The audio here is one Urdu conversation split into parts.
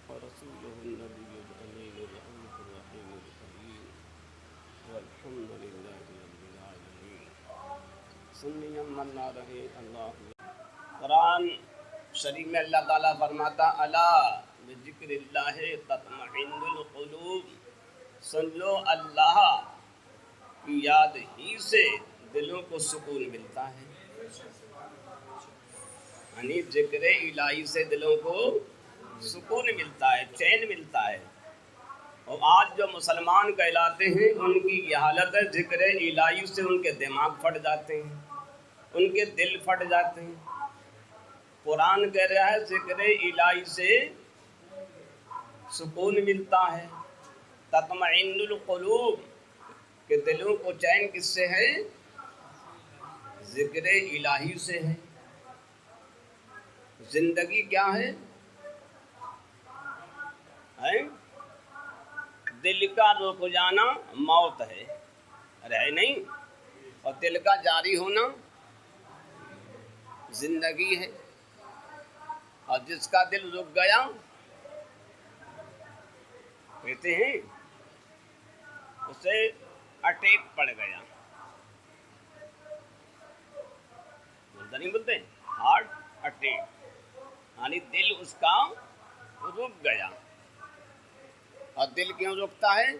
ورسوله النبي الأمين الرؤوف الرحيم الكريم والحمد لله رب العالمين سنی من نہ رہے اللہ۔ قرآن شریف میں اللہ تعالیٰ فرماتا الا بذکر اللہ تطمئن القلوب، سن لو اللہ کی یاد ہی سے دلوں کو سکون ملتا ہے، یعنی ذکر الہی سے دلوں کو سکون ملتا ہے، چین ملتا ہے۔ اور آج جو مسلمان کہلاتے ہیں ان کی یہ حالت ہے، ذکر الہی سے ان کے دماغ پھٹ جاتے ہیں، ان کے دل پھٹ جاتے ہیں۔ قرآن کہہ رہا ہے ذکر الہی سے سکون ملتا ہے، تطمئن القلوب، کہ دلوں کو چین کس سے ہے؟ ذکر الہی سے ہے۔ زندگی کیا ہے؟ دل کا رک جانا موت ہے، رہے نہیں، اور دل کا جاری ہونا زندگی ہے۔ اور جس کا دل رک گیا کہتے ہیں اسے اٹیک پڑ گیا، بولتا نہیں بولتے ہارٹ اٹیک، یعنی دل اس کا رک گیا۔ اور دل کیوں رکتا ہے؟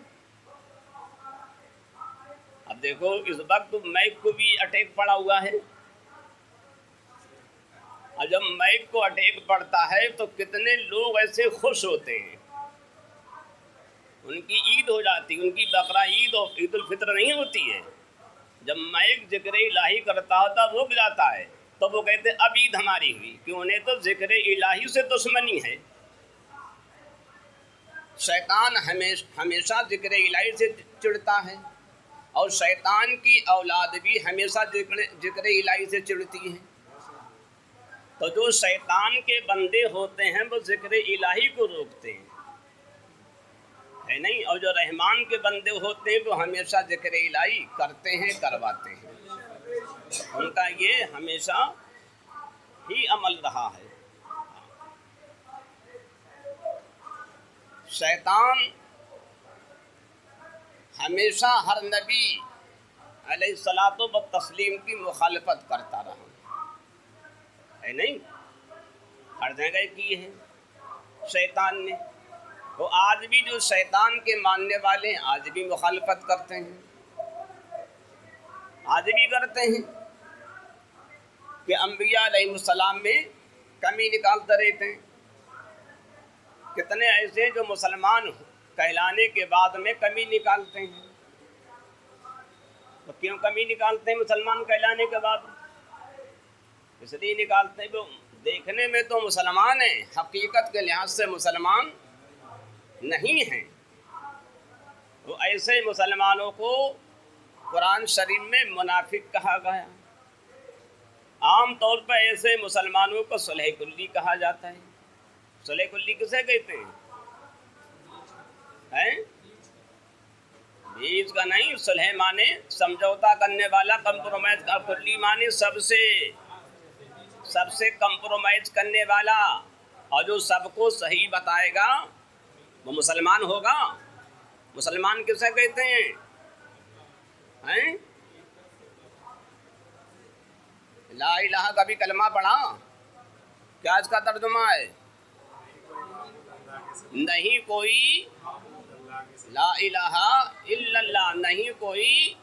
اب دیکھو اس وقت میک کو بھی اٹیک پڑا ہوا ہے، اور جب میک کو اٹیک پڑتا ہے تو کتنے لوگ ایسے خوش ہوتے ہیں، ان کی عید ہو جاتی، ان کی بقرہ عید اور عید الفطر نہیں ہوتی ہے۔ جب میک ذکر الہی کرتا ہوتا رک جاتا ہے تو وہ کہتے اب عید ہماری ہوئی، کیوں؟ انہیں تو ذکر الہی سے دشمنی ہے۔ شیطان ہمیشہ ذکر الہی سے چڑھتا ہے، اور شیطان کی اولاد بھی ہمیشہ ذکر الہی سے چڑھتی ہے۔ تو جو شیطان کے بندے ہوتے ہیں وہ ذکر الہی کو روکتے ہیں، ہے نہیں، اور جو رحمان کے بندے ہوتے ہیں وہ ہمیشہ ذکر الہی کرتے ہیں، کرواتے ہیں، ان کا یہ ہمیشہ ہی عمل رہا ہے۔ شیطان ہمیشہ ہر نبی علیہ الصلاۃ والتسلیم کی مخالفت کرتا رہا، ہے نہیں، ہر جگہ کی ہے شیطان نے۔ وہ آج بھی جو شیطان کے ماننے والے ہیں آج بھی مخالفت کرتے ہیں، آج بھی کرتے ہیں کہ انبیاء علیہ السلام میں کمی نکالتے رہتے ہیں۔ کتنے ایسے جو مسلمان کہلانے کے بعد میں کمی نکالتے ہیں۔ تو کیوں کمی نکالتے ہیں مسلمان کہلانے کے بعد؟ اس لیے نکالتے ہیں وہ دیکھنے میں تو مسلمان ہیں، حقیقت کے لحاظ سے مسلمان نہیں ہیں۔ وہ ایسے مسلمانوں کو قرآن شریف میں منافق کہا گیا۔ عام طور پر ایسے مسلمانوں کو صلح کلی کہا جاتا ہے۔ صلح کلی کسے کہتے ہیں؟ بیچ کا نہیں، صلح مانے سمجھوتا کرنے والا، کمپرومائز کا، کلی مانے سب سے کمپرومائز کرنے والا، اور جو سب کو صحیح بتائے گا وہ مسلمان ہوگا۔ مسلمان کسے کہتے ہیں؟ لا الہ کا بھی کلمہ پڑھا، کیا اس کا ترجمہ ہے؟ نہیں کوئی لا الہ الا اللہ، نہیں کوئی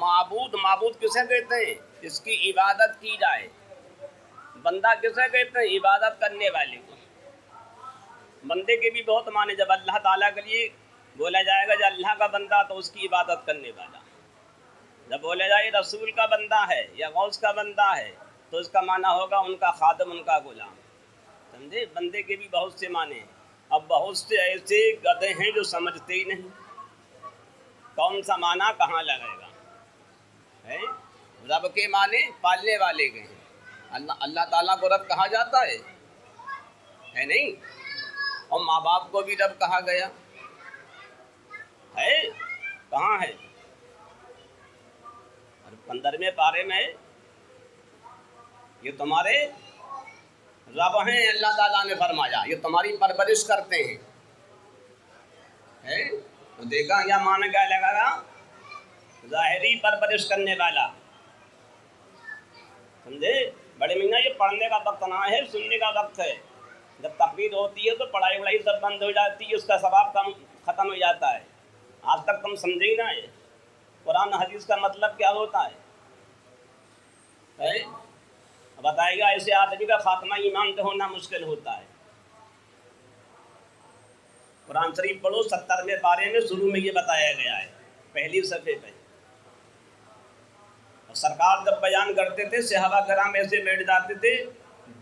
معبود۔ معبود کسے کہتے ہیں؟ جس کی عبادت کی جائے۔ بندہ کسے کہتے ہیں؟ عبادت کرنے والے کو۔ بندے کے بھی بہت معنی، جب اللہ تعالیٰ کے لیے بولا جائے گا جو اللہ کا بندہ تو اس کی عبادت کرنے والا، جب بولا جائے رسول کا بندہ ہے یا غوث کا بندہ ہے تو اس کا معنی ہوگا ان کا خادم، ان کا غلام، سمجھے؟ بندے کے بھی بہت سے معنی ہیں۔ اب بہت سے ایسے گدھے ہیں جو سمجھتے ہی نہیں کون سا معنی کہاں لگے گا۔ رب کے معنی پالنے والے کے ہیں، اللہ تعالیٰ کو رب کہا جاتا ہے نہیں، اور ماں باپ کو بھی رب کہا گیا ہے، کہاں ہے؟ 15ویں پارے میں یہ تمہارے رب ہیں اللہ تعالیٰ نے فرمایا، یہ تمہاری پرورش کرتے ہیں. تو دیکھا کیا معنی کیا لگا گا؟ ظاہری پرورش کرنے والا. سمجھے بڑے میاں، یہ پڑھنے کا وقت نہ ہے، سننے کا وقت ہے. جب تقریر ہوتی ہے تو پڑھائی وڑھائی سب بند ہو جاتی ہے، اس کا ثواب کم ختم ہو جاتا ہے. آج تک تم سمجھے ہی نہ ہے قرآن حدیث کا مطلب کیا ہوتا ہے. بتائے گا ایسے آدمی کا خاتمہ ایمان پہ ہونا مشکل ہوتا ہے. قرآن شریف پڑھو، 70ویں پارے میں شروع میں یہ بتایا گیا ہے، پہلی صفحے پہ. سرکار جب بیان کرتے تھے صحابہ کرام ایسے بیٹھ جاتے تھے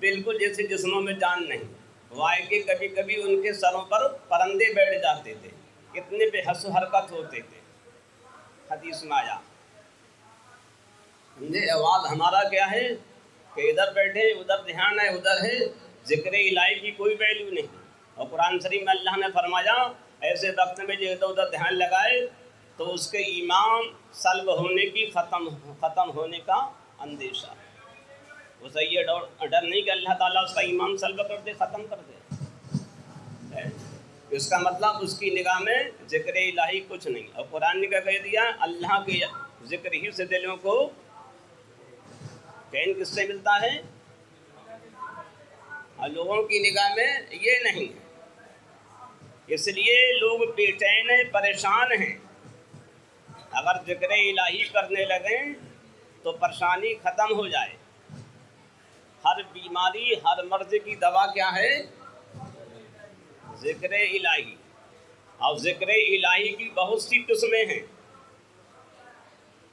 بالکل جیسے جسموں میں جان نہیں. وائے کہ کبھی کبھی ان کے سروں پر پرندے بیٹھ جاتے تھے، اتنے بے حس و حرکت ہوتے تھے. حدیث میں آیا. آواز ہمارا کیا ہے کہ ادھر بیٹھے ادھر دھیان ہے ادھر ہے، ذکر الہی کی کوئی ویلیو نہیں. اور قرآن شریف میں اللہ نے فرمایا ایسے وقت میں جو ادھر ادھر دھیان لگائے تو اس کے ایمان سلب ہونے کی ختم ہونے کا اندیشہ. اسے یہ ڈر نہیں کہ اللہ تعالیٰ اس کا ایمان سلب کر دے، ختم کر دے. اس کا مطلب اس کی نگاہ میں ذکر الہی کچھ نہیں. اور قرآن نے کیا کہہ دیا؟ اللہ کے ذکر ہی سے دلوں کو چین کس سے ملتا ہے؟ اور لوگوں کی نگاہ میں یہ نہیں ہے. اس لیے لوگ بے چین ہیں، پریشان ہیں. اگر ذکر الہی کرنے لگیں تو پریشانی ختم ہو جائے. ہر بیماری ہر مرض کی دوا کیا ہے؟ ذکر الہی. اور ذکر الہی کی بہت سی قسمیں ہیں.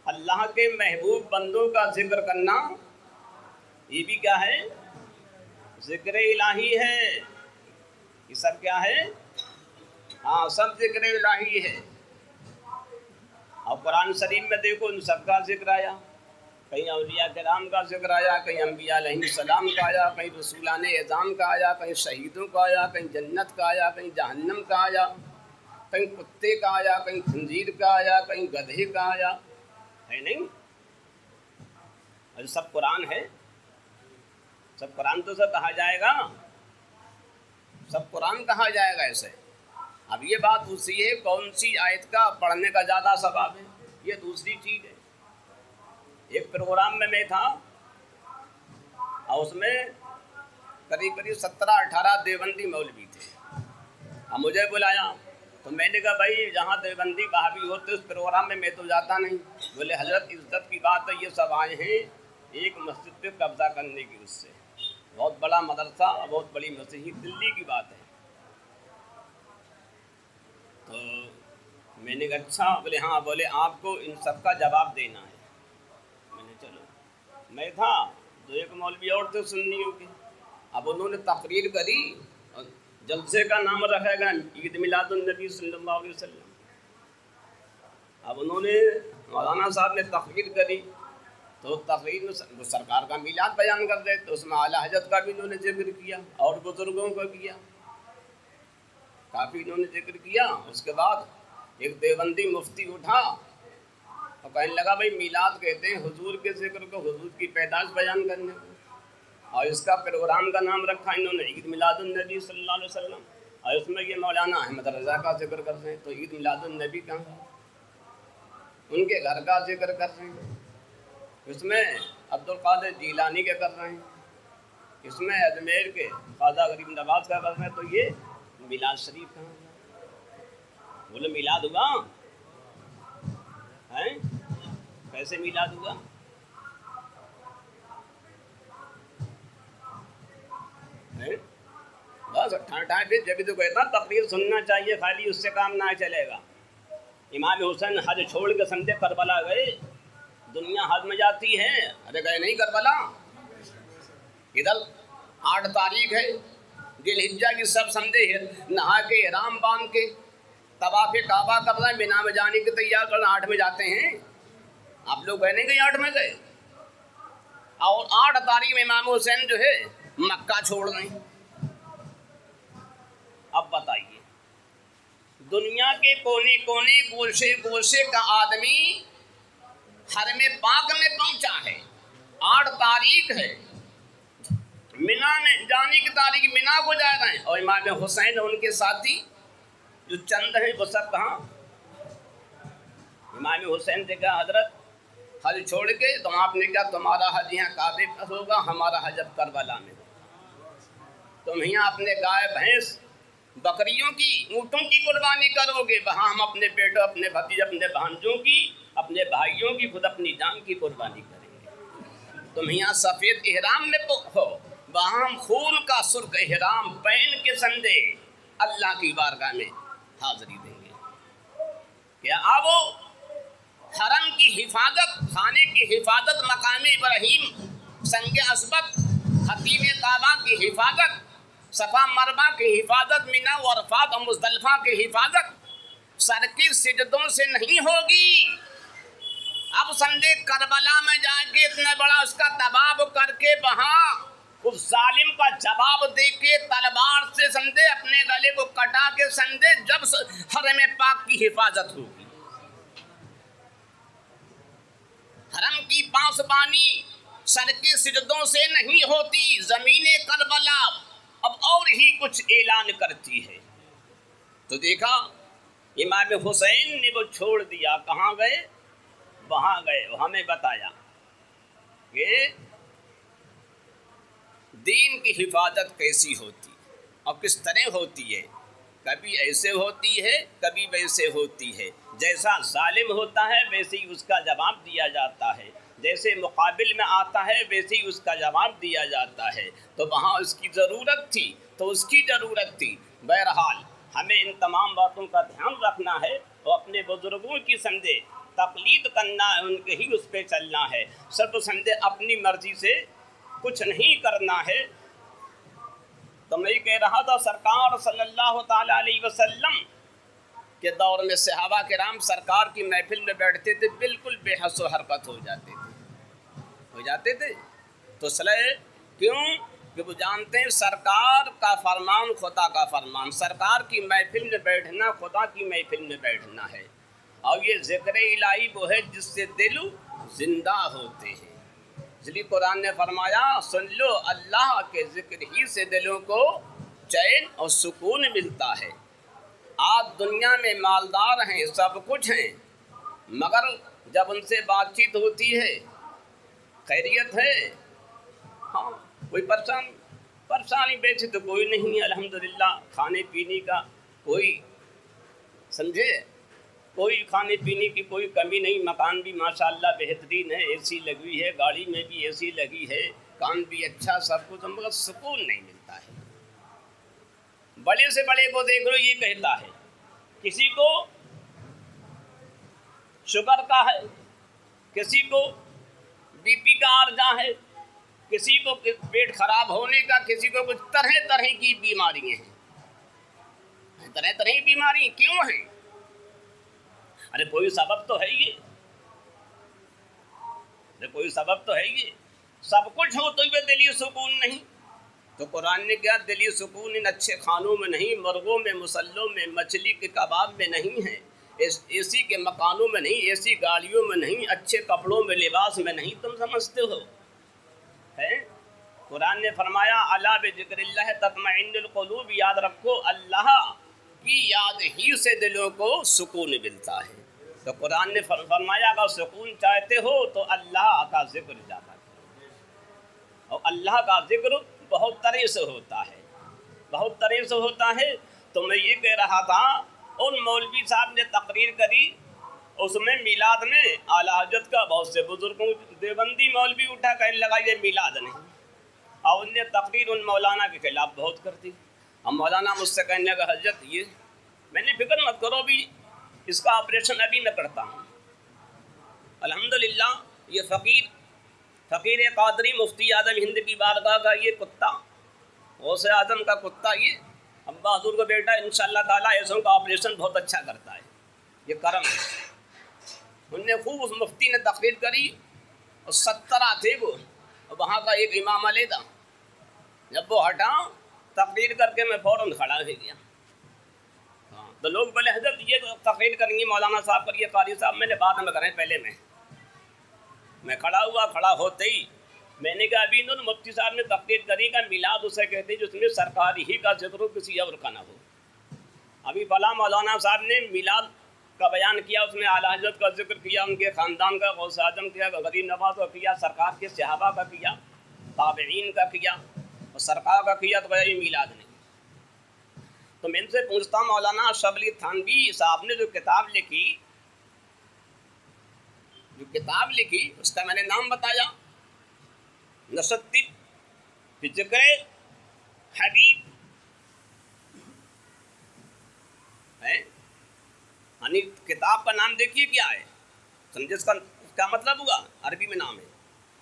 اللہ کے محبوب بندوں کا ذکر کرنا یہ بھی کیا ہے؟ ذکر الہی ہے. یہ سب کیا ہے؟ ہاں سب ذکر الہی ہے. اور قرآن شریف میں دیکھو ان سب کا ذکر آیا. کہیں اولیاء کرام کا ذکر آیا، کہیں انبیاء علیہ السلام کا آیا، کہیں رسولان اعظام کا آیا، کہیں شہیدوں کا آیا، کہیں جنت کا آیا، کہیں جہنم کا آیا، کہیں کتے کا آیا، کہیں خنزیر کا آیا، کہیں گدھے کا آیا. ہے نہیں؟ اور سب قرآن ہے. سب قرآن تو سب کہا جائے گا، سب قرآن کہا جائے گا ایسے. اب یہ بات اسی ہے کون سی آیت کا پڑھنے کا زیادہ ثواب ہے، یہ دوسری چیز ہے. ایک پروگرام میں تھا اور اس میں قریب 17-18 دیوبندی مولوی تھے. اب مجھے بلایا تو میں نے کہا بھائی جہاں دیوبندی وہابی ہوتے اس پروگرام میں تو جاتا نہیں. بولے حضرت عزت کی بات ہے، یہ سب آئے ہیں ایک مسجد پہ قبضہ کرنے کی. اس سے بہت بڑا مدرسہ اور بہت بڑی مسجد دلی کی بات ہے. تو میں نے کہا اچھا. بولے ہاں. بولے آپ کو ان سب کا جواب دینا ہے. میں نے چلو. میں تھا تو ایک مولوی اور تھے سنیوں کے. اب انہوں نے تقریر کری اور جلسے کا نام رکھا گیا عید میلاد النبی صلی اللہ علیہ وسلم. اب انہوں نے مولانا صاحب نے تقریر کری تو تقریر میں سرکار کا میلاد بیان کر دے تو اس میں اعلیٰ حضرت کا بھی انہوں نے ذکر کیا اور بزرگوں کو کیا، کافی انہوں نے ذکر کیا. اس کے بعد ایک دیوبندی مفتی اٹھا اور کہنے لگا بھائی میلاد کہتے ہیں حضور کے ذکر کو، حضور کی پیدائش بیان کرنے کو، اور اس کا پروگرام کا نام رکھا انہوں نے عید میلاد النبی صلی اللہ علیہ وسلم. اور اس میں یہ مولانا احمد رضا کا ذکر کر رہے ہیں تو عید میلاد النبی کہاں؟ ان کے گھر کا ذکر کر رہے ہیں. اس میں عبد القادر جیلانی کے کر رہے ہیں، اس میں اجمیر کے خواجہ غریب نواز کا کر رہے ہیں. تو یہ میلاد شریف کہاں؟ بولے میلاد ہوا ہے؟ کیسے میلاد ہوا؟ بس جبھی تو کہتا تقریر سننا چاہیے، خالی اس سے کام نہ چلے گا. امام حسین حج چھوڑ کے سمجھے کربلا گئے. دنیا حج میں جاتی ہے، ارے گئے نہیں کربلا. ادھر 8 تاریخ ہے ذی الحجہ کی، سب سمجھے نہا کے احرام باندھ کے طواف کعبہ کر رہے ہیں، مینا میں جانے کی تیار کرنا 8 میں جاتے ہیں. آپ لوگ گئے نہیں گئے 8 میں گئے. اور 8 تاریخ میں امام حسین جو ہے مکہ چھوڑ رہے ہیں. اب بتائیے دنیا کے کونے کونے گوشے گوشے کا آدمی حرم پاک میں پہنچا ہے، 8 تاریخ ہے. مینا میں جانے کی تاریخ مینا کو جا رہے ہیں، اور امام حسین ان کے ساتھی جو چند ہیں وہ سب کہاں؟ امام حسین سے کہا حضرت حج چھوڑ کے تو آپ نے کہا تمہارا حج یہاں کعبے پر ہوگا، ہمارا حج اب کربلا میں ہوگا، تم یہاں اپنے گائے بھینس بکریوں کی اونٹوں کی قربانی کرو گے، وہاں ہم اپنے بیٹوں اپنے بھتیجے اپنے بھانجوں کی اپنے بھائیوں کی خود اپنی جان کی قربانی کریں گے۔ تم یہاں سفید احرام میں ہو، وہاں ہم خون کا سرخ احرام پہن کے سندے اللہ کی بارگاہ میں حاضری دیں گے۔ کیا آؤ حرم کی حفاظت، خانے کی حفاظت، مقام ابراہیم سنگ اسبق حتیم کعبہ کی حفاظت، صفا مروہ کی حفاظت، مینا و عرفات اور مزدلفہ کی حفاظت سر کی سجدوں سے نہیں ہوگی۔ اب سندے کربلا میں جا کے اتنا بڑا اس کا تباب کر کے وہاں اس ظالم کا جواب دے کے تلوار سے سندے اپنے گلے کو کٹا کے سندے جب حرم پاک کی حفاظت ہوگی۔ حرم کی پاسبانی سر کے سجدوں سے نہیں ہوتی، زمین کربلا اب اور ہی کچھ اعلان کرتی ہے۔ تو دیکھا امام حسین نے وہ چھوڑ دیا، کہاں گئے؟ وہاں گئے، ہمیں بتایا کہ دین کی حفاظت کیسی ہوتی اور کس طرح ہوتی ہے، کبھی ایسے ہوتی ہے کبھی ویسے ہوتی ہے، جیسا ظالم ہوتا ہے ویسے ہی اس کا جواب دیا جاتا ہے، جیسے مقابل میں آتا ہے ویسے ہی اس کا جواب دیا جاتا ہے۔ تو وہاں اس کی ضرورت تھی تو اس کی ضرورت تھی۔ بہرحال ہمیں ان تمام باتوں کا دھیان رکھنا ہے اور اپنے بزرگوں کی سمجھے تقلید کرنا ہے، ان کے ہی اس پہ چلنا ہے، سب سمجھے اپنی مرضی سے کچھ نہیں کرنا ہے۔ تو میں کہہ رہا تھا سرکار صلی اللہ تعالیٰ علیہ وسلم کے دور میں صحابہ کرام سرکار کی محفل میں بیٹھتے تھے، بالکل بے حس و حرکت ہو جاتے تھے۔ تو صلیح کیوں کہ وہ جانتے ہیں سرکار کا فرمان خدا کا فرمان، سرکار کی محفل میں بیٹھنا خدا کی محفل میں بیٹھنا ہے، اور یہ ذکر الہی وہ ہے جس سے دل زندہ ہوتے ہیں۔ اس لیے قرآن نے فرمایا سن لو اللہ کے ذکر ہی سے دلوں کو چین اور سکون ملتا ہے۔ آج دنیا میں مالدار ہیں، سب کچھ ہیں، مگر جب ان سے بات چیت ہوتی ہے خیریت ہے، ہاں کوئی پریشانی بیچے تو کوئی نہیں، الحمدللہ کھانے پینے کا کوئی سمجھے کوئی کھانے پینے کی کوئی کمی نہیں، مکان بھی ماشاءاللہ بہترین ہے، اے سی لگی ہوئی ہے، گاڑی میں بھی اے سی لگی ہے، کام بھی اچھا، سب کچھ، مگر سکون نہیں ملتا ہے۔ بڑے سے بڑے کو دیکھ لو یہ کہتا ہے، کسی کو شوگر کا ہے، کسی کو بی پی کا عارضہ ہے، کسی کو پیٹ خراب ہونے کا، کسی کو کچھ طرح طرح کی بیماریاں ہیں، طرح طرح کی بیماری کیوں ہیں؟ ارے کوئی سبب تو ہے یہ، کوئی سبب تو ہے یہ، سب کچھ ہو تو یہ دلی سکون نہیں۔ تو قرآن نے کہا دلی سکون ان اچھے کھانوں میں نہیں، مرغوں میں، مسلوں میں، مچھلی کے کباب میں نہیں ہے، اے سی کے مکانوں میں نہیں، اے سی گاڑیوں میں نہیں، اچھے کپڑوں میں، لباس میں نہیں، تم سمجھتے ہو ہے؟ قرآن نے فرمایا الا بذکر اللہ تطمئن القلوب، یاد رکھو اللہ کی یاد ہی سے دلوں کو سکون ملتا ہے۔ تو قرآن نے فرمایا اگر سکون چاہتے ہو تو اللہ کا ذکر زیادہ کرو، اور اللہ کا ذکر بہت طرح سے ہوتا ہے، بہت طرح سے ہوتا ہے۔ تو میں یہ کہہ رہا تھا ان مولوی صاحب نے تقریر کری، اس میں میلاد میں اعلیٰ حضرت کا بہت سے بزرگوں دیوبندی مولوی اٹھا کہنے لگا یہ میلاد نہیں، اور ان نے تقریر ان مولانا کے خلاف بہت کر دی۔ اب مولانا مجھ سے کہنے لگا حضرت یہ میں نے فکر مت کرو، بھی اس کا آپریشن ابھی میں کرتا ہوں۔ الحمدللہ یہ فقیر قادری مفتی اعظم ہند کی بارگاہ کا یہ کتا، غوث اعظم کا کتا، یہ ابا حضور کا بیٹا انشاءاللہ تعالیٰ ایسوں کا آپریشن بہت اچھا کرتا ہے، یہ کرم ہے۔ ان نے خوب اس مفتی نے تقریر کری، اور 17 تھے وہ، اور وہاں کا ایک امام علیہ تھا، جب وہ ہٹا تقریر کر کے میں فوراً کھڑا ہو گیا۔ ہاں تو لوگ بولے حضرت یہ تو تقریر کریں گے مولانا صاحب کریے، قاری صاحب، میں نے بعد میں کریں، پہلے میں کھڑا ہوا، کھڑا ہوتے ہی میں نے کہا ابھی انہوں نے مفتی صاحب نے تقریر کری کا میلاد اسے کہتے ہیں جس میں سرکار ہی کا ذکر ہو کسی اور کا نہ ہو. ابھی فلاں مولانا صاحب نے میلاد کا بیان کیا, اس میں اعلیٰ حضرت کا ذکر کیا, ان کے خاندان کا, غوث اعظم کیا, غریب نواز کا کیا, سرکار کے صحابہ کا کیا, تابعین کا کیا اور سرکار کا کیا, تو یہ میلاد نہیں. تو میں ان سے پوچھتا ہوں مولانا شبلی تھانوی صاحب نے جو کتاب لکھی اس کا میں نے نام بتایا, نصرالدین فی ذکر حبیب ہے. یعنی کتاب کا نام دیکھیے کیا ہے, سمجھے اس کا مطلب ہوا, عربی میں نام ہے.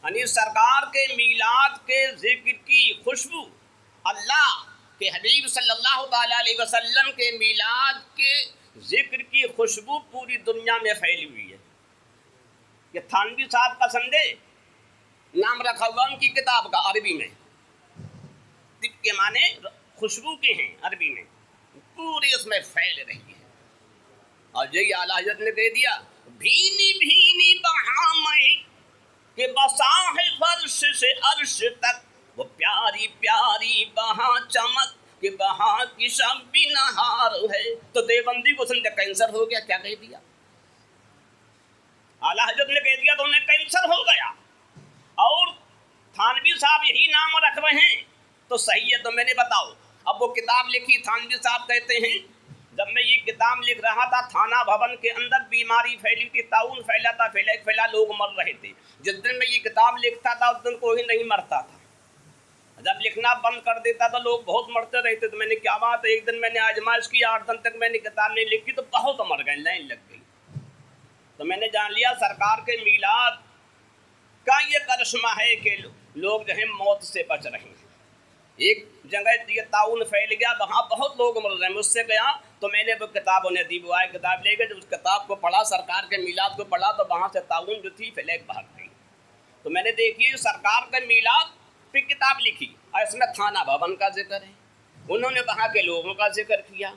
یعنی سرکار کے میلاد کے ذکر کی خوشبو, اللہ کہ حبیب صلی اللہ تعالیٰ علیہ وسلم کے میلاد کے ذکر کی خوشبو پوری دنیا میں پھیلی ہوئی ہے. یہ تھانوی صاحب کا سندے نام رکھا ہوا ان کی کتاب کا عربی میں, طب کے معنی خوشبو کے ہیں عربی میں, پوری اس میں پھیل رہی ہے. اور یہی اعلیٰ حضرت نے کہہ دیا بھینی بھینی بہامئی کہ بساہ فرش سے عرش تک, وہ پیاری پیاری بہاں چمک کہ بہاں کی شب بھی نہار ہے. تو دیوبندی کو سمجھا کینسر ہو گیا, کیا کہہ دیا اعلیٰ حضرت نے کہہ دیا تو انہیں کینسر ہو گیا. اور تھانوی صاحب یہی نام رکھ رہے ہیں تو صحیح ہے. تو میں نے بتاؤ اب وہ کتاب لکھی, تھانوی صاحب کہتے ہیں جب میں یہ کتاب لکھ رہا تھا تھانہ بھون کے اندر بیماری پھیلی تھی, طاعون پھیلا تھا, پھیلا لوگ مر رہے تھے. جس دن میں یہ کتاب لکھتا تھا اس دن کوئی نہیں مرتا تھا, جب لکھنا بند کر دیتا تو لوگ بہت مرتے رہتے. تو میں نے کیا بات ہے, ایک دن میں نے آزمائش کی, 8 دن تک میں نے کتاب نہیں لکھی تو بہت مر گئے, لائن لگ گئی. تو میں نے جان لیا سرکار کے میلاد کا یہ کرشمہ ہے کہ لوگ جو ہے موت سے بچ رہے ہیں. ایک جگہ یہ طاعون پھیل گیا, وہاں بہت لوگ مر رہے ہیں. مجھ سے گیا تو میں نے وہ کتاب انہیں دی, وہ آئے کتاب لے گئے. جب اس کتاب کو پڑھا, سرکار کے میلاد کو پڑھا, تو وہاں سے طاعون جو تھی پھیلے بھاگ گئی. تو میں نے دیکھی سرکار کے میلاد پہ کتاب لکھی اور اس میں تھانہ بھون کا ذکر ہے. انہوں نے وہاں کے لوگوں کا ذکر کیا,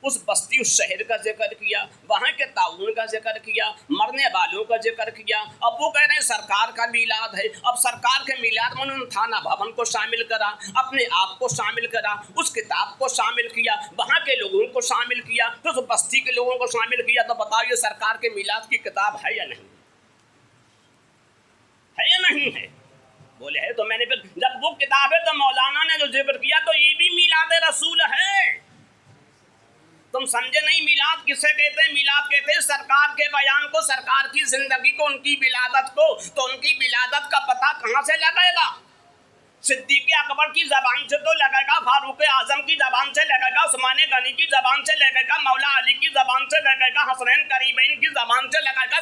اس بستی اس شہر کا ذکر کیا, وہاں کے طاعون کا ذکر کیا, مرنے والوں کا ذکر کیا. اب وہ کہہ رہے ہیں سرکار کا میلاد ہے. اب سرکار کے میلاد میں انہوں نے تھانہ بھون کو شامل کرا, اپنے آپ کو شامل کرا, اس کتاب کو شامل کیا, وہاں کے لوگوں کو شامل کیا, تو اس بستی کے لوگوں کو شامل کیا. تو بتاؤ یہ سرکار کے میلاد کی کتاب ہے یا نہیں ہے, یا نہیں ہے؟ بولے ہے. تو میں نے پھر جب وہ کتاب ہے تو مولانا نے جو ذکر کیا تو یہ بھی میلاد رسول ہے. تم سمجھے نہیں میلاد کسے کہتے ہیں؟ میلاد کہتے ہیں سرکار کے بیان کو, سرکار کی زندگی کو, ان کی ولادت کو. تو ان کی ولادت کا پتہ کہاں سے لگے گا؟ صدیق اکبر کی زبان سے تو لگے گا, فاروق اعظم کی زبان سے لگے گا, عثمان غنی کی زبان سے لگے گا, مولا علی کی زبان سے لگے گا, حسنین قریبین کی زبان سے لگے گا,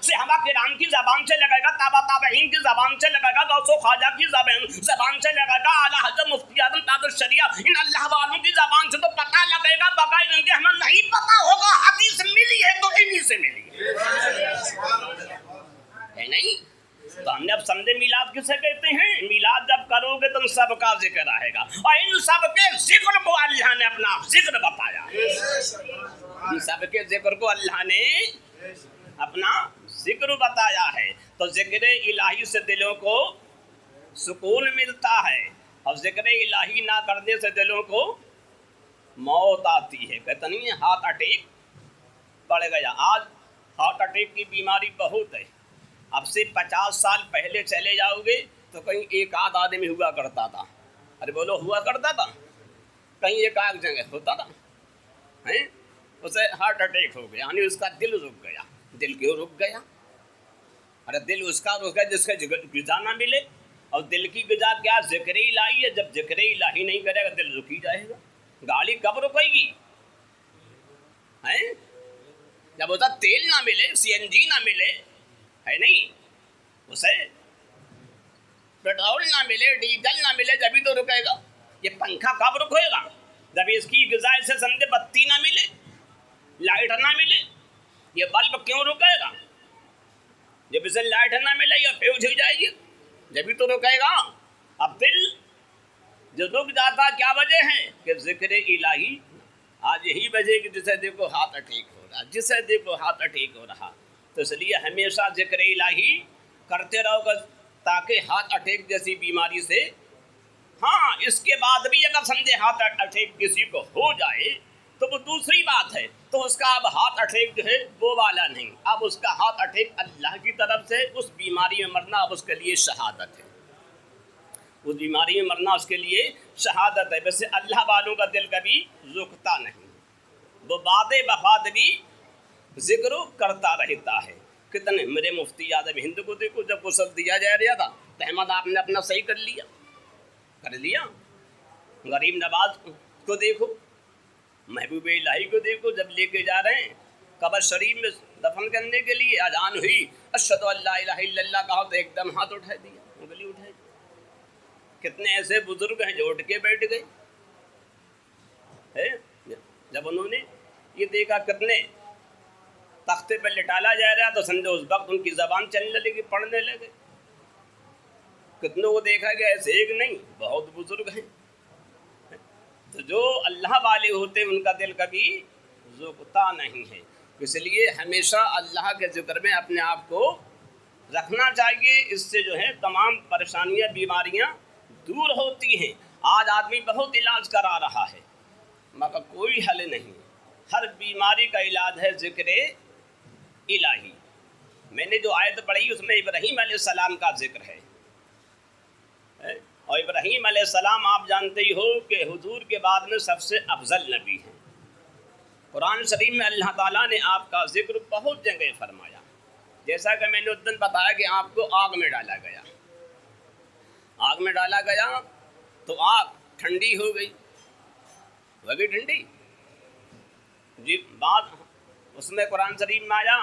صحابہ کرام کی زبان سے لگے گا, تابعین کی زبان سے لگے گا, غوث و خواجہ کی زبان سے لگے گا, اعلیٰ حضرت مفتی اعظم تاج الشریعہ ان اللہ والوں کی زبان سے تو پتہ لگے گا. بغیر ان کے ہمیں نہیں پتہ ہوگا. حدیث ملی ہے تو انہی سے ملی ہے نہیں. تو ہم نے اب سمجھے میلاد کسے کہتے ہیں. میلاد جب کرو گے تو سب کا ذکر آئے گا, اور ان سب کے ذکر کو اللہ نے اپنا ذکر بتایا. ان سب کے ذکر کو اللہ نے اپنا ذکر بتایا ہے. تو ذکر الہی سے دلوں کو سکون ملتا ہے, اور ذکر الہی نہ کرنے سے دلوں کو موت آتی ہے. کہتا نہیں ہے ہارٹ اٹیک پڑ گیا. آج ہارٹ اٹیک کی بیماری بہت ہے. اب سے 50 سال پہلے چلے جاؤ گے تو کہیں ایک آدھ آدمی ہوا کرتا تھا. ارے بولو ہوا کرتا تھا, کہیں ایک آدھ جگہ ہوتا تھا, اسے ہارٹ اٹیک ہو گیا, یعنی اس کا دل رک گیا. دل کیوں رک گیا؟ ارے دل اس کا رک گیا جس کا غذا نہ ملے. اور دل کی غذا کیا؟ ذکر الہی ہے. جب ذکر الہی نہیں کرے گا دل رک ہی جائے گا. گاڑی کب رکے گی؟ جب اسے تیل نہ ملے, CNG نہ ملے, ہے نہیں, اسے پیٹرول نہ ملے, ڈیزل نہ ملے, جبھی تو رکے گا. یہ پنکھا کب رکے گا؟ جب اس کی غذا سے سمجھے بتی نہ ملے, لائٹ نہ ملے. یہ بلب کیوں رکے گا؟ جب اسے لائٹ نہ ملے یا فیوز ہو جائے گی, جبھی تو رکے گا. اب دل جو رک جاتا کیا وجہ ہے؟ کہ ذکر الہی. آج یہی وجہ کہ جسے دیکھو ہارٹ اٹیک ہو رہا, جسے دیکھو ہارٹ اٹیک ہو رہا. تو اس لیے ہمیشہ ذکر الہی کرتے رہو گا. تاکہ ہارٹ اٹیک جیسی بیماری سے، ہاں اس کے بعد بھی اگر سمجھے ہارٹ اٹیک کسی کو ہو جائے تو وہ دوسری بات ہے، تو اس کا اب ہارٹ اٹیک جو ہے وہ والا نہیں، اب اس کا ہارٹ اٹیک اللہ کی طرف سے، اس بیماری میں مرنا اب اس کے لیے شہادت ہے، اس بیماری میں مرنا اس کے لیے شہادت ہے۔ ویسے اللہ والوں کا دل کبھی رکتا نہیں، وہ بعد وفات بھی ذکر کرتا رہتا ہے۔ کتنے میرے مفتی اعظم ہند کو دیکھو، جب غسل دیا جا رہا تھا تو احمد آپ نے اپنا صحیح کر لیا۔ غریب نواز کو دیکھو، محبوب الہی کو دیکھو، جب لے کے جا رہے ہیں قبر شریف میں دفن کرنے کے لیے، اذان ہوئی اشہد ان لا الہ الا اللہ کہا تو ایک دم ہاتھ اٹھا دیا، انگلی اٹھائی۔ کتنے ایسے بزرگ ہیں جو اٹھ کے بیٹھ گئے، جب انہوں نے یہ دیکھا کتنے تختے پہ لٹالا جا رہا تو سمجھو اس وقت ان کی زبان چلنے لگی، پڑھنے لگے۔ کتنوں کو دیکھا گیا، ایسے ایک نہیں، بہت بزرگ ہیں۔ تو جو اللہ والے ہوتے ہیں ان کا دل کبھی رکتا نہیں ہے، اس لیے ہمیشہ اللہ کے ذکر میں اپنے آپ کو رکھنا چاہیے، اس سے جو ہے تمام پریشانیاں بیماریاں دور ہوتی ہیں۔ آج آدمی بہت علاج کرا رہا ہے مگر کوئی حل نہیں، ہر بیماری کا علاج ہے ذکر الہی۔ میں نے جو آیت پڑھی اس میں ابراہیم علیہ السلام کا ذکر ہے، اور ابراہیم علیہ السلام آپ جانتے ہی ہو کہ حضور کے بعد میں سب سے افضل نبی ہیں۔ قرآن شریف میں اللہ تعالیٰ نے آپ کا ذکر بہت جگہ فرمایا، جیسا کہ میں نے اس دن بتایا کہ آپ کو آگ میں ڈالا گیا، آگ میں ڈالا گیا تو آگ ٹھنڈی ہو گئی، ہو گئی ٹھنڈی جی، بات اس میں قرآن شریف میں آیا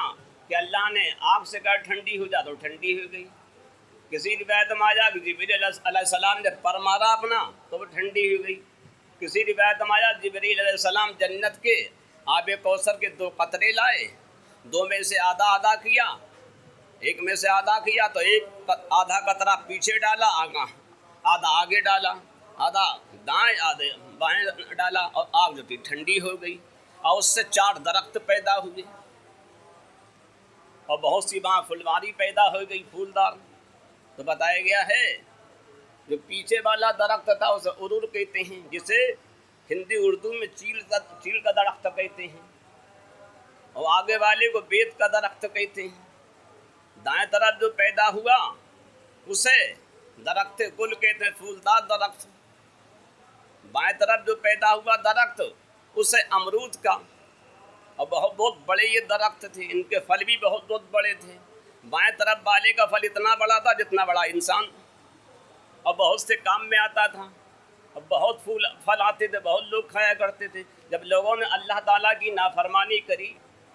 کہ اللہ نے آگ سے کہا ٹھنڈی ہو جا تو ٹھنڈی ہو گئی۔ کسی روایت میں آیا کہ جبریل علیہ السلام نے پر مارا اپنا تو وہ ٹھنڈی ہو گئی۔ کسی روایت میں آیا جبریل علیہ السلام جنت کے آب کوثر کے 2 قطرے لائے، 2 میں سے آدھا آدھا کیا، ایک میں سے آدھا کیا تو ایک آدھا قطرہ پیچھے ڈالا، آدھا آگے ڈالا، آدھا دائیں آدھے بائیں ڈالا، اور آگ جو تھی ٹھنڈی ہو گئی، اور اس سے 4 درخت پیدا ہوئے، اور بہت سی وہاں پھلواری پیدا ہو گئی پھولدار۔ تو بتایا گیا ہے جو پیچھے والا درخت تھا اسے ارور کہتے ہیں، جسے ہندی اردو میں چیل کا درخت کہتے ہیں، اور آگے والے کو بیت کا درخت کہتے ہیں۔ دائیں طرف جو پیدا ہوا اسے درخت گل کہتے ہیں، پھولدار درخت۔ بائیں طرف جو پیدا ہوا درخت اسے امرود کا، اور بہت بڑے یہ درخت تھے، ان کے پھل بھی بہت بڑے تھے۔ بائیں طرف والے کا پھل اتنا بڑا تھا جتنا بڑا انسان، اور بہت سے کام میں آتا تھا، اور بہت پھل آتے تھے، بہت لوگ کھایا کرتے تھے۔ جب لوگوں نے اللہ تعالیٰ کی نافرمانی کری،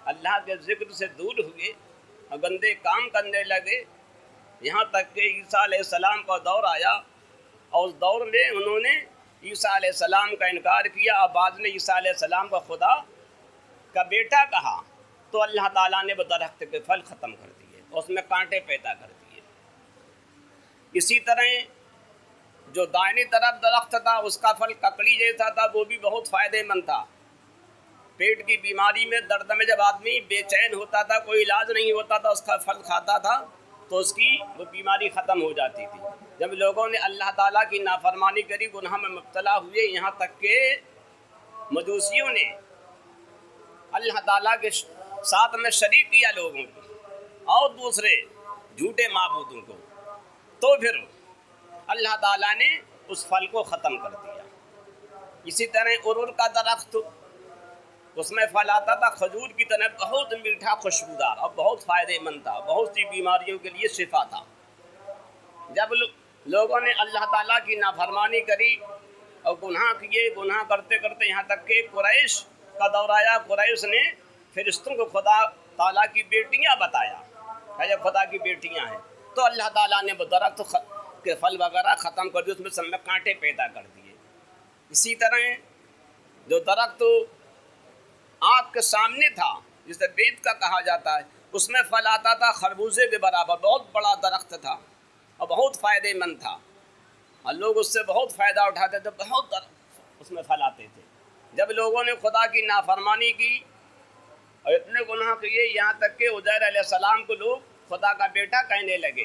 اللہ کے ذکر سے دور ہوئے اور گندے کام کرنے لگے، یہاں تک کہ عیسیٰ علیہ السلام کا دور آیا، اور اس دور میں انہوں نے عیسیٰ علیہ السلام کا انکار کیا، اور بعد میں عیسیٰ علیہ السلام کا خدا کا بیٹا کہا، تو اللہ تعالیٰ نے وہ درخت کے پھل ختم کر دیے، اس میں کانٹے پیدا کر دیے۔ اسی طرح جو دائنی طرف درخت تھا اس کا پھل ککڑی جیسا تھا، وہ بھی بہت فائدہ مند تھا۔ پیٹ کی بیماری میں، درد میں جب آدمی بے چین ہوتا تھا، کوئی علاج نہیں ہوتا تھا، اس کا پھل کھاتا تھا تو اس کی وہ بیماری ختم ہو جاتی تھی۔ جب لوگوں نے اللہ تعالیٰ کی نافرمانی کری، گناہ میں مبتلا ہوئے، یہاں تک کہ مجوسیوں نے اللہ تعالیٰ کے ساتھ میں شریک کیا لوگوں کو اور دوسرے جھوٹے معبودوں کو، تو پھر اللہ تعالیٰ نے اس پھل کو ختم کر دیا۔ اسی طرح ارور کا درخت، اس میں پھل آتا تھا کھجور کی طرح، بہت میٹھا خوشبودار اور بہت فائدہ مند تھا، بہت سی بیماریوں کے لیے شفا تھا۔ جب لوگوں نے اللہ تعالیٰ کی نافرمانی کری اور گناہ کیے، گناہ کرتے کرتے یہاں تک کہ قریش کا دور آیا، قریش نے فرشتوں کو خدا تعالیٰ کی بیٹیاں بتایا کہ یہ خدا کی بیٹیاں ہیں، تو اللہ تعالیٰ نے وہ درخت کے پھل وغیرہ ختم کر دیے، اس میں سب میں کانٹے پیدا کر دیے۔ اسی طرح جو درخت آنکھ کے سامنے تھا، جسے بیت کا کہا جاتا ہے، اس میں پھل آتا تھا خربوزے کے برابر، بہت بڑا درخت تھا اور بہت فائدہ مند تھا، اور لوگ اس سے بہت فائدہ اٹھاتے تھے، بہت اس میں پھل آتے تھے۔ جب لوگوں نے خدا کی نافرمانی کی اور اتنے گناہ کیے، یہاں تک کہ عزیر علیہ السلام کو لوگ خدا کا بیٹا کہنے لگے،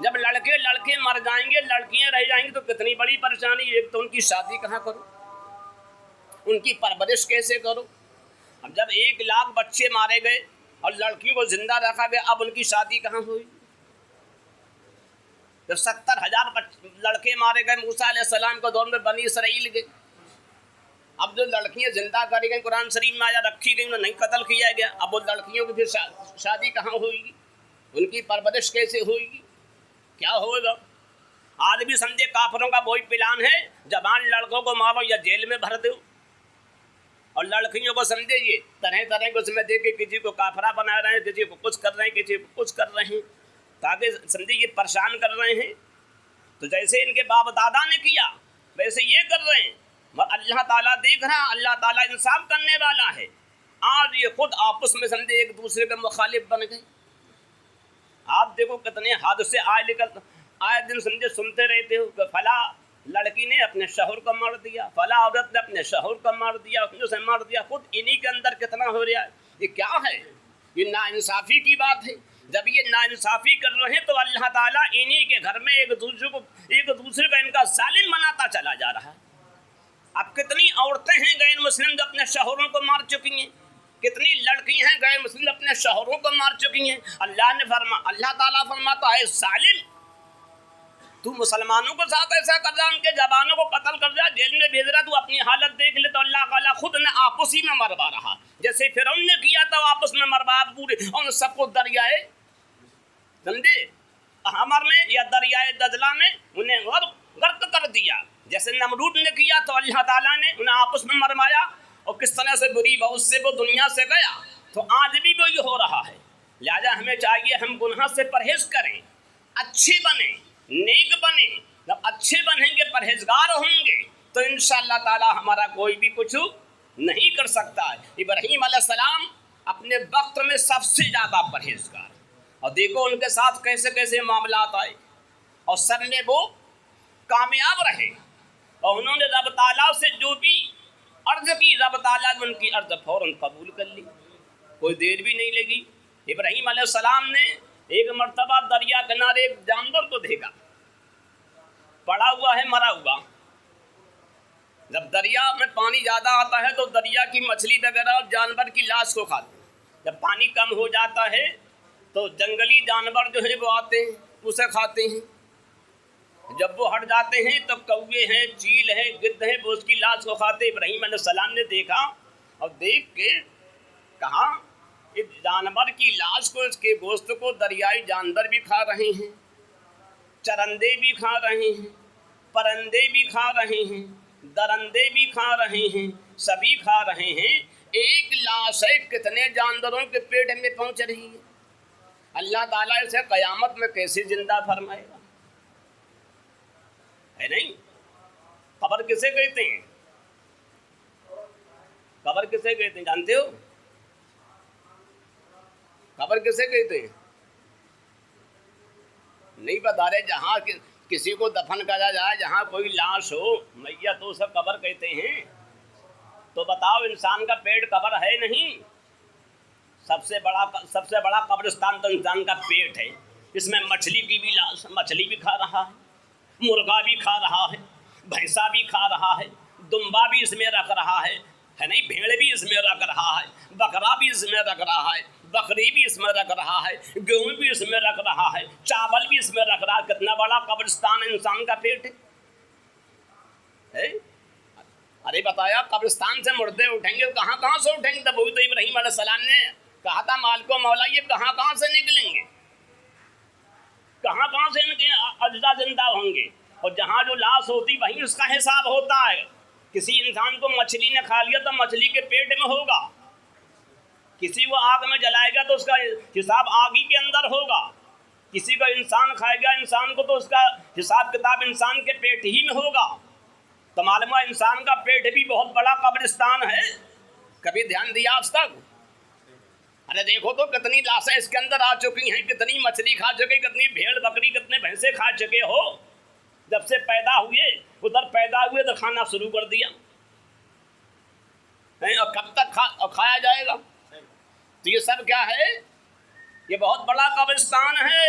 جب لڑکے مر جائیں گے، لڑکیاں رہ جائیں گی تو کتنی بڑی پریشانی. ایک تو ان کی شادی کہاں کرو، ان کی پرورش کیسے کرو. اب جب 1,00,000 بچے مارے گئے اور لڑکیوں کو زندہ رکھا گیا، اب ان کی شادی کہاں ہوئی. جب 70,000 لڑکے مارے گئے موسیٰ علیہ السلام کے دور میں بنی اسرائیل کے، اب جو لڑکیاں زندہ کری گئی، قرآن شریف میں آیا رکھی گئی، انہیں نہیں قتل کیا گیا، اب وہ لڑکیوں کی پھر شادی کہاں ہوئے گی، ان کی پرورش کیسے ہوئے گی، کیا ہوگا. آج بھی سمجھے کافروں کا وہی پلان ہے، جوان لڑکوں کو مارو یا جیل میں بھر دو، اور لڑکیوں کو سمجھے یہ طرح طرح کو اس میں دے کے کسی کو کافرہ بنا رہے ہیں، کسی کو کچھ کر رہے ہیں، کسی کو کچھ کر رہے ہیں، تاکہ سمجھے یہ پریشان کر رہے ہیں. تو جیسے ان کے باپ دادا نے کیا ویسے یہ کر رہے ہیں. اللہ تعالیٰ دیکھ رہا، اللہ تعالیٰ انصاف کرنے والا ہے. آج یہ خود آپس میں سمجھے ایک دوسرے کے مخالف بن گئے. آپ دیکھو کتنے حادثے آئے دن سمجھے سنتے رہتے ہو کہ فلاں لڑکی نے اپنے شوہر کو مار دیا، فلاں عورت نے اپنے شوہر کو مار دیا، اسے مار دیا. خود انہی کے اندر کتنا ہو رہا ہے. یہ کیا ہے؟ یہ ناانصافی کی بات ہے. جب یہ ناانصافی کر رہے ہیں تو اللہ تعالیٰ انہی کے گھر میں ایک دوسرے کو ان کا ظالم بناتا چلا جا رہا ہے. اب کتنی عورتیں ہیں غیر مسلم جو اپنے شوہروں کو مار چکی ہیں، کتنی لڑکی ہیں غیر مسلم اپنے شوہروں کو مار چکی ہیں. اللہ تعالیٰ فرماتا ہے ظالم، تو مسلمانوں کے ساتھ ایسا کر رہا، ان کے جوانوں کو قتل کر رہا، جیل میں بھیج رہا، تو اپنی حالت دیکھ لے. تو اللہ تعالیٰ خود نے آپس ہی میں مروا رہا، جیسے فرعون نے کیا تھا آپس میں مروا پورے اور سب کو دریائے سمجھے حمر میں یا دریائے دجلہ میں انہیں غرق کر دیا. جیسے نمرود نے کیا تو اللہ تعالیٰ نے انہیں آپس میں مروایا، اور کس طرح سے بری بہت سے وہ دنیا سے گیا. تو آج بھی وہی ہو رہا ہے. لہٰذا ہمیں چاہیے ہم گناہ سے پرہیز کریں، اچھے بنیں، نیک بنیں. جب اچھے بنیں گے، پرہیزگار ہوں گے تو انشاءاللہ تعالیٰ ہمارا کوئی بھی کچھ نہیں کر سکتا ہے. ابراہیم علیہ السلام اپنے وقت میں سب سے زیادہ پرہیزگار، اور دیکھو ان کے ساتھ کیسے کیسے معاملات آئے، اور سب میں وہ کامیاب رہے. اور انہوں نے رب تعالیٰ سے جو بھی عرض کی، رب تعالیٰ نے ان کی عرض فوراً قبول کر لی، کوئی دیر بھی نہیں لگی. ابراہیم علیہ السلام نے ایک مرتبہ دریا کنارے ایک جانور کو دیکھا پڑا ہوا ہے، مرا ہوا. جب دریا میں پانی زیادہ آتا ہے تو دریا کی مچھلی وغیرہ اور جانور کی لاش کو کھاتے ہیں. جب پانی کم ہو جاتا ہے تو جنگلی جانور جو ہے وہ آتے ہیں، اسے کھاتے ہیں. جب وہ ہٹ جاتے ہیں تو کوے ہیں، چیل ہیں، گدھ ہیں، وہ اس کی لاش کو کھاتے. ابراہیم علیہ السلام نے دیکھا اور دیکھ کے کہا اس جانور کی لاش کو، اس کے گوشت کو دریائی جانور بھی کھا رہے ہیں، چرندے بھی کھا رہے ہیں، پرندے بھی کھا رہے ہیں، درندے بھی کھا رہے ہیں، سبھی کھا رہے ہیں. ایک لاش ہے کتنے جانوروں کے پیٹ میں پہنچ رہی ہے. اللہ تعالیٰ اسے قیامت میں کیسے زندہ فرمائے گا؟ ہے نہیں. قبر کسے کہتے ہیں؟ قبر کسے کہتے ہیں جانتے ہو؟ قبر کسے کہتے ہیں؟ نہیں بتا رہے. جہاں کسی کو دفن کرا جائے، جہاں کوئی لاش ہو میت تو اسے قبر کہتے ہیں. تو بتاؤ انسان کا پیٹ قبر ہے نہیں؟ سب سے بڑا قبرستان تو انسان کا پیٹ ہے. اس میں مچھلی کی بھی لاش، مچھلی بھی کھا رہا ہے، مرغا بھی کھا رہا ہے، بھینسا بھی کھا رہا ہے، دمبا بھی اس میں رکھ رہا ہے نہیں، بھیڑ بھی اس میں رکھ رہا ہے، بکرا بھی اس میں رکھ رہا ہے، بکری بھی اس میں رکھ رہا ہے، گیہوں بھی اس میں رکھ رہا ہے، چاول بھی اس میں رکھ رہا ہے. کتنا بڑا قبرستان انسان کا پیٹ ہے. ارے بتایا قبرستان سے مردے اٹھیں گے، کہاں کہاں سے اٹھیں گے؟ تب وہی تو ابراہیم علیہ السلام نے کہا تھا مالک و مولا یہ کہاں کہاں سے نکلیں گے، کہاں کہاں سے ان کے اجزا زندہ ہوں گے. اور جہاں جو لاش ہوتی وہیں اس کا حساب ہوتا ہے. کسی انسان کو مچھلی نے کھا لیا تو مچھلی کے پیٹ میں ہوگا، کسی کو آگ میں جلائے گا تو اس کا حساب آگ ہی کے اندر ہوگا، کسی کو انسان کھائے گا انسان کو تو اس کا حساب کتاب انسان کے پیٹ ہی میں ہوگا. تو معلوم ہے انسان کا پیٹ بھی بہت بڑا قبرستان ہے. کبھی دھیان دیا آج تک؟ ارے دیکھو تو کتنی لاشیں اس کے اندر آ چکی ہیں، کتنی مچھلی کھا چکے، کتنی بھیڑ بکری، کتنے بھینسے کھا چکے ہو. جب سے پیدا ہوئے ادھر پیدا ہوئے تو کھانا شروع کر دیا، اور کب تک کھایا جائے گا؟ تو یہ سب کیا ہے؟ یہ بہت بڑا قبرستان ہے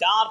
4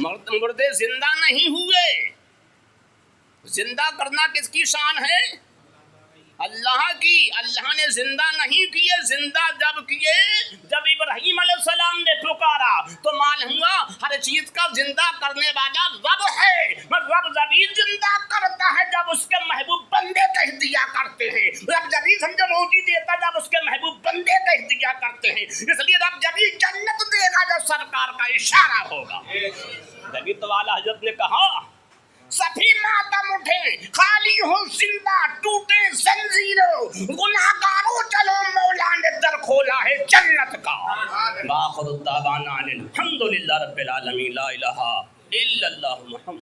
مردے زندہ نہیں ہوئے. زندہ کرنا کس کی شان ہے؟ اللہ کی. اللہ نے زندہ نہیں کیے. زندہ جب کیے جب ابراہیم علیہ السلام نے پکارا تو معلوم ہوا ہر چیز کا زندہ کرنے والا رب ہے. رب جبھی زندہ کرتا ہے جب اس کے محبوب بندے کہہ دیا کرتے ہیں. رب جبھی سمجھو روزی دیتا جب اس کے محبوب بندے کہہ دیا کرتے ہیں. اس لیے رب جبھی جنت دے گا جب سرکار کا اشارہ ہوگا. جبھی تو اعلیٰ حضرت نے کہا سبھی ماتم اٹھے خالی ہو زندہ ٹوٹے زنجیروں گناہگاروں چلو مولا نے در کھولا ہے جنت کا. باخر الدعوانا الحمدللہ رب العالمین لا الہ الا اللہ محمد